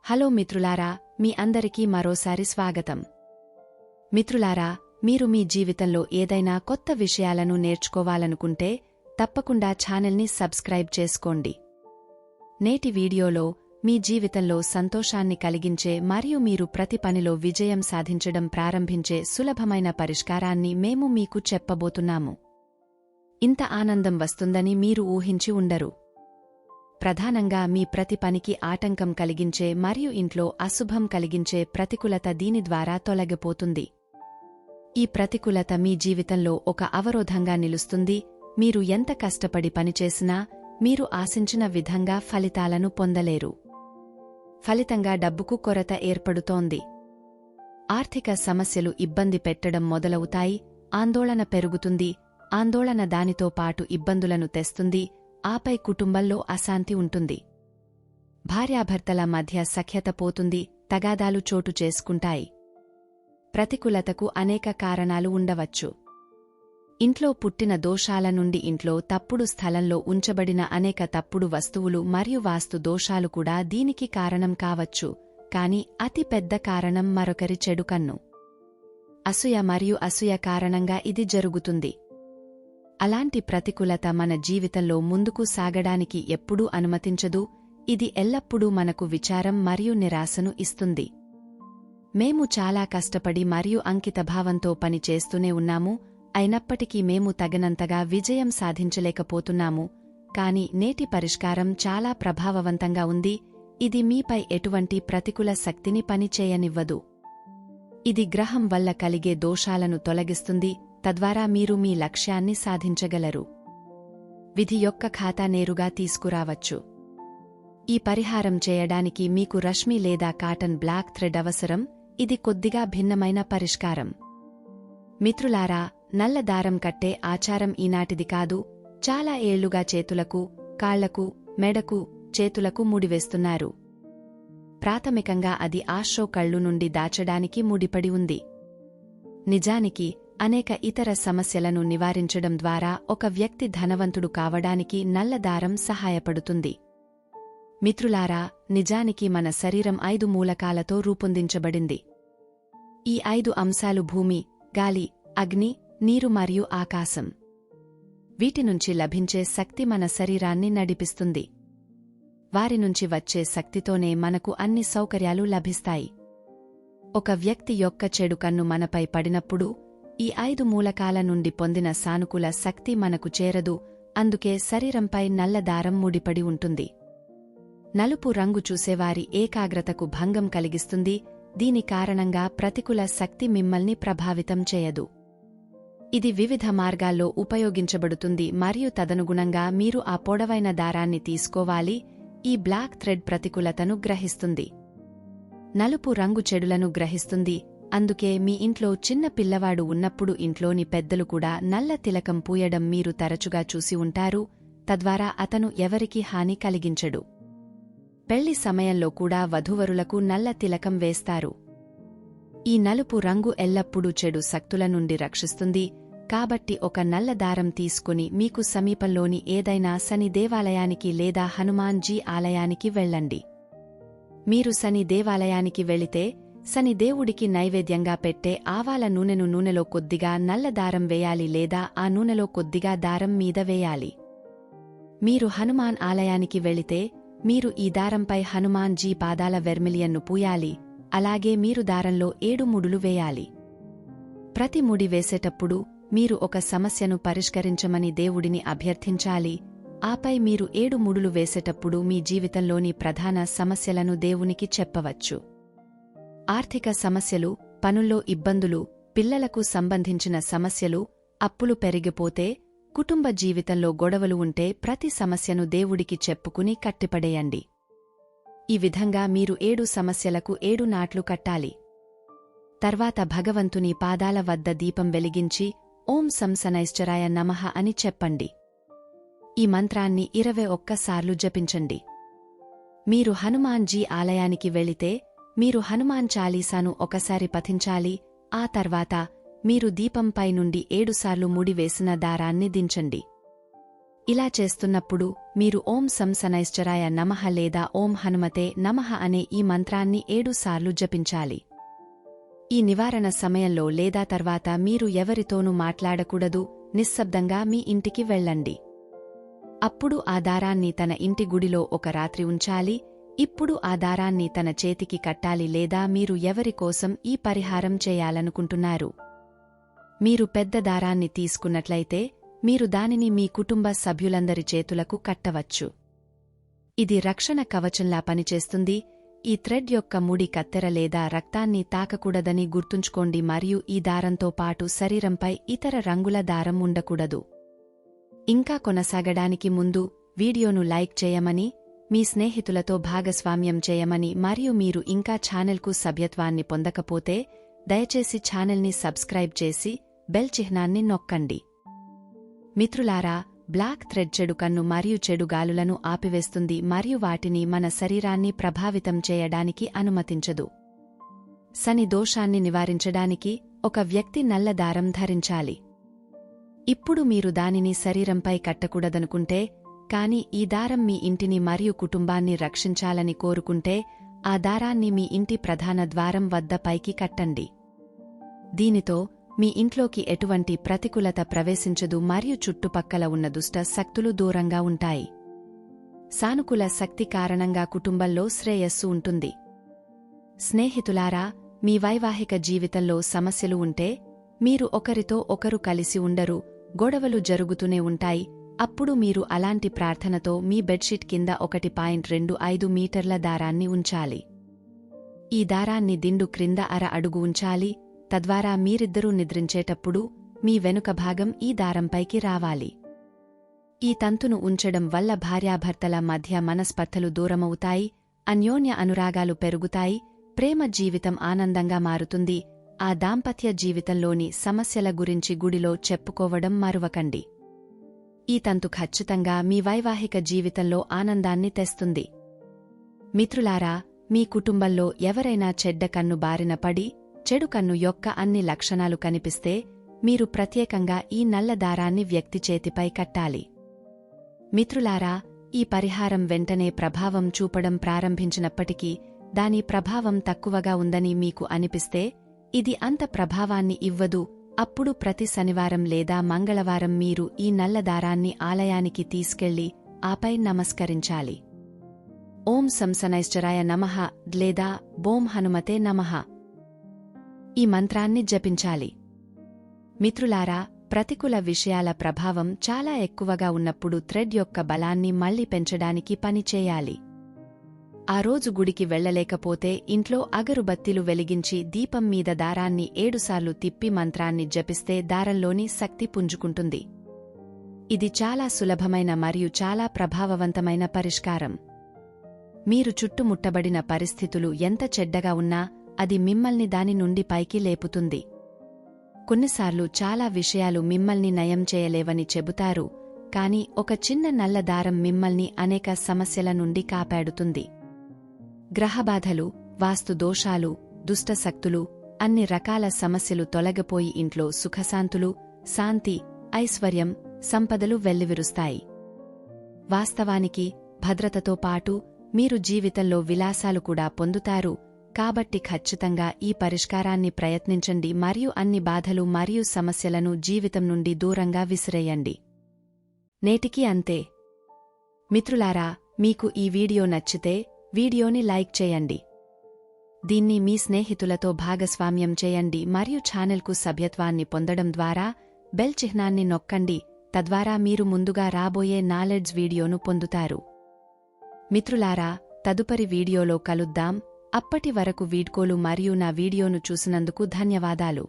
Hello మిత్రులారా, మీ అందరికీ మరోసారి స్వాగతం. మిత్రులారా, మీరు మీ జీవితంలో ఏదైనా కొత్త విషయాలను నేర్చుకోవాలనుకుంటే తప్పకుండా ఛానల్ని సబ్స్క్రైబ్ చేసుకోండి. నేటి వీడియోలో మీ జీవితంలో సంతోషాన్ని కలిగించే మరియు మీరు ప్రతి పనిలో విజయం సాధించడం ప్రారంభించే సులభమైన పరిష్కారాన్ని మేము మీకు చెప్పబోతున్నాము. ఇంత ఆనందం వస్తుందని మీరు ఊహించి ఉండరు. ప్రధానంగా మీ ప్రతి పనికి ఆటంకం కలిగించే మరియు ఇంట్లో అశుభం కలిగించే ప్రతికూలత దీని ద్వారా తొలగిపోతుంది. ఈ ప్రతికూలత మీ జీవితంలో ఒక అవరోధంగా నిలుస్తుంది. మీరు ఎంత కష్టపడి పనిచేసినా మీరు ఆశించిన విధంగా ఫలితాలను పొందలేరు. ఫలితంగా డబ్బుకు కొరత ఏర్పడుతోంది. ఆర్థిక సమస్యలు ఇబ్బంది పెట్టడం మొదలవుతాయి. ఆందోళన పెరుగుతుంది. ఆందోళన దానితో పాటు ఇబ్బందులను తెస్తుంది. ఆపై కుటుంబంలో అశాంతి ఉంటుంది. భార్యాభర్తల మధ్య సఖ్యత పోతుంది. తగాదాలు చోటు చేసుకుంటాయి. ప్రతికూలతకు అనేక కారణాలు ఉండవచ్చు. ఇంట్లో పుట్టిన దోషాల నుండి ఇంట్లో తప్పుడు స్థలంలో ఉంచబడిన అనేక తప్పుడు వస్తువులు మరియు వాస్తు దోషాలు కూడా దీనికి కారణం కావచ్చు. కాని అతి పెద్ద కారణం మరొకరి చెడు కన్ను. అసూయ మరియు అసూయ కారణంగా ఇది జరుగుతుంది. అలాంటి ప్రతికూలత మన జీవితంలో ముందుకు సాగడానికి ఎప్పుడూ అనుమతించదు. ఇది ఎల్లప్పుడూ మనకు విచారం మరియు నిరాశను ఇస్తుంది. మేము చాలా కష్టపడి మరియు అంకితభావంతో పని చేస్తూనే ఉన్నాము. అయినప్పటికీ మేము తగినంతగా విజయం సాధించలేకపోతున్నాము. కాని నేటి పరిష్కారం చాలా ప్రభావవంతంగా ఉంది. ఇది మీపై ఎటువంటి ప్రతికూల శక్తిని పనిచేయనివ్వదు. ఇది గ్రహం వల్ల కలిగే దోషాలను తొలగిస్తుంది. తద్వారా మీరు మీ లక్ష్యాన్ని సాధించగలరు. విధి యొక్క ఖాతా నేరుగా తీసుకురావచ్చు. ఈ పరిహారం చేయడానికి మీకు రశ్మి లేదా కాటన్ బ్లాక్ థ్రెడ్ అవసరం. ఇది కొద్దిగా భిన్నమైన పరిష్కారం. మిత్రులారా, నల్ల దారం కట్టే ఆచారం ఈనాటిది కాదు. చాలా ఏళ్లుగా చేతులకు, కాళ్లకు, మెడకు, చేతులకు ముడివేస్తున్నారు. ప్రాథమికంగా అది ఆశ్రో కళ్ళు నుండి దాచడానికి ముడిపడి ఉంది. నిజానికి అనేక ఇతర సమస్యలను నివారించడం ద్వారా ఒక వ్యక్తి ధనవంతుడు కావడానికి నల్ల దారం సహాయపడుతుంది. మిత్రులారా, నిజానికి మన శరీరం 5 మూలకాలతో రూపొందించబడింది. ఈ 5 అంశాలు భూమి, గాలి, అగ్ని, నీరు మరియు ఆకాశం. వీటి నుంచి లభించే శక్తి మన శరీరాన్ని నడిపిస్తుంది. వారి నుంచి వచ్చే శక్తితోనే మనకు అన్ని సౌకర్యాలు లభిస్తాయి. ఒక వ్యక్తి యొక్క చెడు కన్ను మనపై పడినప్పుడు ఈ 5 మూలకాల నుండి పొందిన సానుకూల శక్తి మనకు చేరదు. అందుకే శరీరంపై నల్ల దారం ముడిపడి ఉంటుంది. నలుపు రంగు చూసేవారి ఏకాగ్రతకు భంగం కలిగిస్తుంది. దీని కారణంగా ప్రతికూల శక్తి మిమ్మల్ని ప్రభావితం చేయదు. ఇది వివిధ మార్గాల్లో ఉపయోగించబడుతుంది మరియు తదనుగుణంగా మీరు ఆ పొడవైన దారాన్ని తీసుకోవాలి. ఈ బ్లాక్ థ్రెడ్ ప్రతికూలతను గ్రహిస్తుంది. నలుపు రంగు చెడులను గ్రహిస్తుంది. అందుకే మీ ఇంట్లో చిన్న పిల్లవాడు ఉన్నప్పుడు ఇంట్లోని పెద్దలు కూడా నల్ల తిలకం పూయడం మీరు తరచుగా చూసి ఉంటారు. తద్వారా అతను ఎవరికీ హాని కలిగించడు. పెళ్లి సమయంలో కూడా వధూవరులకు నల్ల తిలకం వేస్తారు. ఈ నలుపు రంగు ఎల్లప్పుడూ చెడు శక్తుల నుండి రక్షిస్తుంది. కాబట్టి ఒక నల్ల దారం తీసుకుని మీకు సమీపంలోని ఏదైనా శని దేవాలయానికి లేదా హనుమాన్ జీ ఆలయానికి వెళ్ళండి. మీరు శని దేవాలయానికి వెళితే శని దేవుడికి నైవేద్యంగా పెట్టే ఆవాల నూనెలో కొద్దిగా నల్ల దారం వేయాలి లేదా ఆ నూనెలో కొద్దిగా దారం మీద వేయాలి. మీరు హనుమాన్ ఆలయానికి వెళితే మీరు ఈ దారంపై హనుమాన్ జీ పాదాల వెర్మిలియన్ను పూయాలి. అలాగే మీరు దారంలో 7 ముడులు వేయాలి. ప్రతి ముడి వేసేటప్పుడు మీరు ఒక సమస్యను పరిష్కరించమని దేవుడిని అభ్యర్థించాలి. ఆపై మీరు 7 ముడులు వేసేటప్పుడు మీ జీవితంలోని ప్రధాన సమస్యలను దేవునికి చెప్పవచ్చు. ఆర్థిక సమస్యలు, పనుల్లో ఇబ్బందులు, పిల్లలకు సంబంధించిన సమస్యలు, అప్పులు పెరిగిపోతే, కుటుంబ జీవితంలో గొడవలు ఉంటే ప్రతి సమస్యను దేవుడికి చెప్పుకుని కట్టిపడేయండి. ఈ విధంగా మీరు 7 సమస్యలకు 7 నాట్లు కట్టాలి. తర్వాత భగవంతుని పాదాల వద్ద దీపం వెలిగించి ఓం సం శనైశ్చరాయ నమః అని చెప్పండి. ఈ మంత్రాన్ని 21 సార్లు జపించండి. మీరు హనుమాన్ జీ ఆలయానికి వెళితే మీరు హనుమాన్ చాలీసాను ఒకసారి పఠించాలి. ఆ తర్వాత మీరు దీపంపై నుండి 7 సార్లు ముడివేసిన దారాన్ని దించండి. ఇలా చేస్తున్నప్పుడు మీరు ఓం సం శనైశ్చరాయ నమః లేదా ఓం హనుమతే నమః అనే ఈ మంత్రాన్ని 7 సార్లు జపించాలి. ఈ నివారణ సమయంలో లేదా తర్వాత మీరు ఎవరితోనూ మాట్లాడకూడదు, నిశ్శబ్దంగా మీ ఇంటికి వెళ్ళండి. అప్పుడు ఆ దారాన్ని తన ఇంటి గుడిలో ఒక రాత్రి ఉంచాలి. ఇప్పుడు ఆ దారాన్ని తన చేతికి కట్టాలి లేదా మీరు ఎవరి కోసం ఈ పరిహారం చేయాలనుకుంటున్నారు. మీరు పెద్ద దారాన్ని తీసుకున్నట్లయితే మీరు దానిని మీ కుటుంబ సభ్యులందరి చేతులకు కట్టవచ్చు. ఇది రక్షణ కవచంలా పనిచేస్తుంది. ఈ థ్రెడ్ యొక్క ముడి కత్తెర లేదా రక్తాన్ని తాకకూడదని గుర్తుంచుకోండి మరియు ఈ దారంతో పాటు శరీరంపై ఇతర రంగుల దారం ఉండకూడదు. ఇంకా కొనసాగడానికి ముందు వీడియోను లైక్ చేయమని, మీ స్నేహితులతో భాగస్వామ్యం చేయమని మరియు మీరు ఇంకా ఛానల్కు సభ్యత్వాన్ని పొందకపోతే దయచేసి ఛానల్ని సబ్స్క్రైబ్ చేసి బెల్ చిహ్నాన్ని నొక్కండి. మిత్రులారా, బ్లాక్ థ్రెడ్ చెడు కన్ను మరియు చెడు గాలులను ఆపివేస్తుంది మరియు వాటిని మన శరీరాన్ని ప్రభావితం చేయడానికి అనుమతించదు. శని దోషాన్ని నివారించడానికి ఒక వ్యక్తి నల్ల దారం ధరించాలి. ఇప్పుడు మీరు దానిని శరీరంపై కట్టకూడదనుకుంటే, కాని ఈ దారం మీ ఇంటిని మరియు కుటుంబాన్ని రక్షించాలని కోరుకుంటే ఆ దారాన్ని మీ ఇంటి ప్రధాన ద్వారం వద్ద పైకి కట్టండి. దీనితో మీ ఇంట్లోకి ఎటువంటి ప్రతికూలత ప్రవేశించదు మరియు చుట్టుపక్కల ఉన్న దుష్ట శక్తులు దూరంగా ఉంటాయి. సానుకూల శక్తి కారణంగా కుటుంబంలో శ్రేయస్సు ఉంటుంది. స్నేహితులారా, మీ వైవాహిక జీవితంలో సమస్యలు ఉంటే మీరు ఒకరితో ఒకరు కలిసి ఉండరు, గొడవలు జరుగుతూనే ఉంటాయి. అప్పుడు మీరు అలాంటి ప్రార్థనతో మీ బెడ్షీట్ కింద 1.25 మీటర్ల దారాన్ని ఉంచాలి. ఈ దారాన్ని దిండు క్రింద అర అడుగు ఉంచాలి. తద్వారా మీరిద్దరూ నిద్రించేటప్పుడు మీ వెనుక భాగం ఈ దారంపైకి రావాలి. ఈ తంతును ఉంచడం వల్ల భార్యాభర్తల మధ్య మనస్పర్ధలు దూరమవుతాయి, అన్యోన్య అనురాగాలు పెరుగుతాయి, ప్రేమ జీవితం ఆనందంగా మారుతుంది. ఆ దాంపత్య జీవితంలోని సమస్యల గురించి గుడిలో చెప్పుకోవడం మరువకండి. ఈ తంతు ఖచ్చితంగా మీ వైవాహిక జీవితంలో ఆనందాన్ని తెస్తుంది. మిత్రులారా, మీ కుటుంబంలో ఎవరైనా చెడ్డ కన్ను బారిన పడి చెడు కన్ను యొక్క అన్ని లక్షణాలు కనిపిస్తే మీరు ప్రత్యేకంగా ఈ నల్ల దారాన్ని వ్యక్తి చేతిపై కట్టాలి. మిత్రులారా, ఈ పరిహారం వెంటనే ప్రభావం చూపడం ప్రారంభించినప్పటికీ దాని ప్రభావం తక్కువగా ఉందని మీకు అనిపిస్తే ఇది అంత ప్రభావాన్ని ఇవ్వదు. అప్పుడు ప్రతి శనివారం లేదా మంగళవారం మీరు ఈ నల్ల దారాన్ని ఆలయానికి తీసుకెళ్లి ఆపై నమస్కరించాలి. ఓం సం శనైశ్చరాయ నమః లేదా ఓం హనుమతే నమః ఈ మంత్రాన్ని జపించాలి. మిత్రులారా, ప్రతికూల విషయాల ప్రభావం చాలా ఎక్కువగా ఉన్నప్పుడు థ్రెడ్ యొక్క బలాన్ని మళ్లీ పెంచడానికి పని చేయాలి. ఆ రోజు గుడికి వెళ్లలేకపోతే ఇంట్లో అగరుబత్తిలు వెలిగించి దీపం మీద దారాన్ని 7 సార్లు తిప్పి మంత్రాన్ని జపిస్తే దారంలోని శక్తి పుంజుకుంటుంది. ఇది చాలా సులభమైన మరియు చాలా ప్రభావవంతమైన పరిష్కారం. మీరు చుట్టుముట్టబడిన పరిస్థితులు ఎంత చెడ్డగా ఉన్నా అది మిమ్మల్ని దాని నుండి పైకి లేపుతుంది. కొన్నిసార్లు చాలా విషయాలు మిమ్మల్ని నయం చేయలేవని చెబుతారు, కాని ఒక చిన్న నల్ల దారం మిమ్మల్ని అనేక సమస్యల నుండి కాపాడుతుంది. గ్రహబాధలు, వాస్తు దోషాలు, దుష్టశక్తులు, అన్ని రకాల సమస్యలు తొలగిపోయి ఇంట్లో సుఖశాంతులు, శాంతి, ఐశ్వర్యం, సంపదలు వెల్లివిరుస్తాయి. వాస్తవానికి భద్రతతో పాటు మీరు జీవితంలో విలాసాలు కూడా పొందుతారు. కాబట్టి ఖచ్చితంగా ఈ పరిష్కారాన్ని ప్రయత్నించండి మరియు అన్ని బాధలు మరియు సమస్యలను జీవితం నుండి దూరంగా విసిరేయండి. నేటికి అంతే. మిత్రులారా, మీకు ఈ వీడియో నచ్చితే వీడియోని లైక్ చేయండి. దీన్ని మీ స్నేహితులతో భాగస్వామ్యం చేయండి మరియు ఛానల్కు సభ్యత్వాన్ని పొందడం ద్వారా బెల్ చిహ్నాన్ని నొక్కండి. తద్వారా మీరు ముందుగా రాబోయే నాలెడ్జ్ వీడియోను పొందుతారు. మిత్రులారా, తదుపరి వీడియోలో కలుద్దాం. అప్పటి వరకు వీడ్కోలు మరియు నా వీడియోను చూసినందుకు ధన్యవాదాలు.